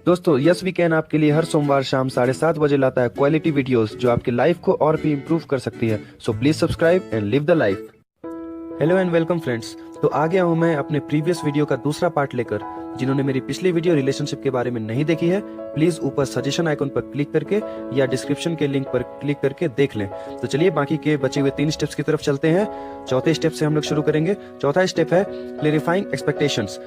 दोस्तों yes we can आपके लिए हर सोमवार शाम 7:30 बजे लाता है क्वालिटी वीडियोस जो आपकी लाइफ को और भी इम्प्रूव कर सकती है। So please subscribe and live the life. Hello and welcome friends. तो आ गया हूं मैं अपने प्रीवियस वीडियो का दूसरा पार्ट लेकर। जिन्होंने मेरी पिछली वीडियो रिलेशनशिप के बारे में नहीं देखी है, प्लीज ऊपर सजेशन आइकन पर क्लिक करके या डिस्क्रिप्शन के लिंक पर क्लिक करके देख लें। तो चलिए बाकी के बचे हुए 3 स्टेप्स की तरफ चलते हैं। चौथे स्टेप से हम लोग शुरू करेंगे। चौथा स्टेप है क्लेरिफाइंग एक्सपेक्टेशंस।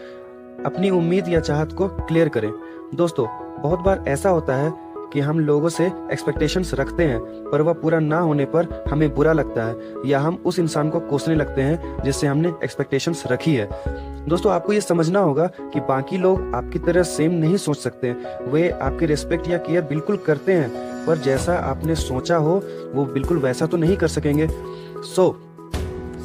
अपनी उम्मीद या चाहत को क्लियर करें। दोस्तों बहुत बार ऐसा होता है कि हम लोगों से एक्सपेक्टेशंस रखते हैं, पर वह पूरा ना होने पर हमें बुरा लगता है या हम उस इंसान को कोसने लगते हैं जिससे हमने एक्सपेक्टेशंस रखी है। दोस्तों आपको ये समझना होगा कि बाकी लोग आपकी तरह सेम नहीं सोच सकते। वे आपके रिस्पेक्ट या केयर बिल्कुल करते हैं, पर जैसा आपने सोचा हो वो बिल्कुल वैसा तो नहीं कर सकेंगे।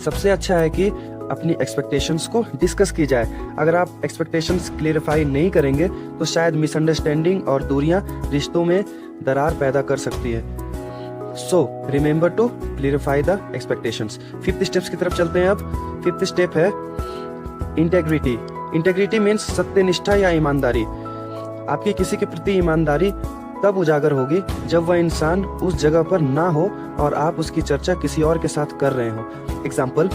सबसे अच्छा है कि अपनी एक्सपेक्टेशंस को डिस्कस की जाए। अगर आप एक्सपेक्टेशंस क्लेरिफाई नहीं करेंगे तो शायद मिसअंडरस्टैंडिंग और दूरियां रिश्तों में दरार पैदा कर सकती है। Remember to clarify the expectations. 5th steps की तरफ चलते हैं। अब 5th स्टेप है इंटेग्रिटी। इंटेग्रिटी मीन्स सत्यनिष्ठा या ईमानदारी। आपकी किसी के प्रति ईमानदारी तब उजागर होगी जब वह इंसान उस जगह पर ना हो और आप उसकी चर्चा किसी और के साथ कर रहे हो। एग्जाम्पल,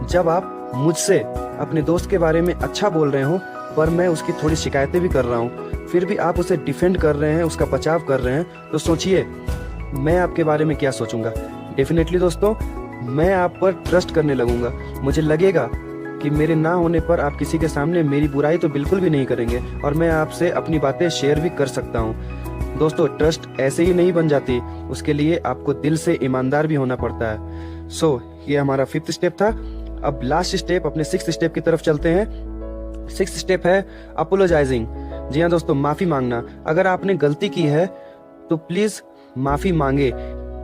जब आप मुझसे अपने दोस्त के बारे में अच्छा बोल रहे हो पर मैं उसकी थोड़ी शिकायतें भी कर रहा हूँ, फिर भी आप उसे डिफेंड कर रहे हैं, उसका बचाव कर रहे हैं, तो सोचिए मैं आपके बारे में क्या सोचूंगा। डेफिनेटली दोस्तों मैं आप पर ट्रस्ट करने लगूंगा। मुझे लगेगा कि मेरे ना होने पर आप किसी के सामने मेरी बुराई तो बिल्कुल भी नहीं करेंगे और मैं आपसे अपनी बातें शेयर भी कर सकता हूँ। दोस्तों ट्रस्ट ऐसे ही नहीं बन जाती, उसके लिए आपको दिल से ईमानदार भी होना पड़ता है। ये हमारा 5th स्टेप था। अब लास्ट स्टेप, अपने 6th स्टेप की तरफ चलते हैं। 6th स्टेप है अपोलोजाइजिंग। जी हाँ दोस्तों, माफी मांगना। अगर आपने गलती की है तो प्लीज माफी मांगे,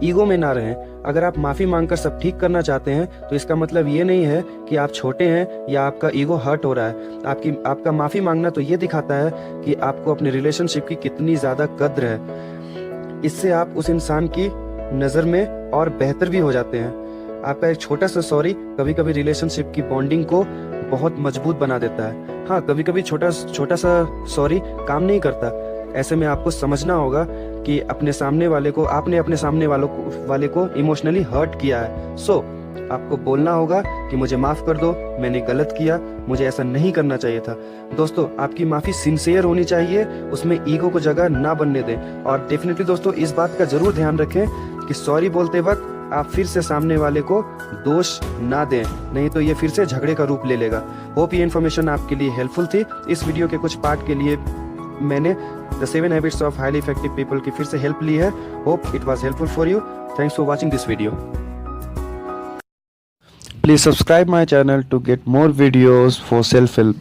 ईगो में ना रहें। अगर आप माफी मांगकर सब ठीक करना चाहते हैं तो इसका मतलब ये नहीं है कि आप छोटे हैं या आपका ईगो हर्ट हो रहा है। आपका माफी मांगना तो ये दिखाता है कि आपको अपने रिलेशनशिप की कितनी ज्यादा कद्र है। इससे आप उस इंसान की नजर में और बेहतर भी हो जाते हैं। आपका एक छोटा सा सॉरी कभी कभी रिलेशनशिप की बॉन्डिंग को बहुत मजबूत बना देता है। हाँ, कभी कभी छोटा सा सॉरी काम नहीं करता। ऐसे में आपको समझना होगा कि आपने अपने सामने वाले को इमोशनली हर्ट किया है। आपको बोलना होगा कि मुझे माफ कर दो, मैंने गलत किया, मुझे ऐसा नहीं करना चाहिए था। दोस्तों आपकी माफी सिंसियर होनी चाहिए, उसमें ईगो को जगह ना बनने दें। और डेफिनेटली दोस्तों इस बात का जरूर ध्यान रखें कि सॉरी बोलते वक्त आप फिर से सामने वाले को दोष ना दें, नहीं तो ये फिर से झगड़े का रूप ले लेगा। होप ये इन्फॉर्मेशन आपके लिए हेल्पफुल थी। इस वीडियो के कुछ पार्ट के लिए मैंने the 7 habits of highly effective people की फिर से हेल्प ली है। Hope it was helpful for you. Thanks for watching this video. Please subscribe my channel to get more videos for self help.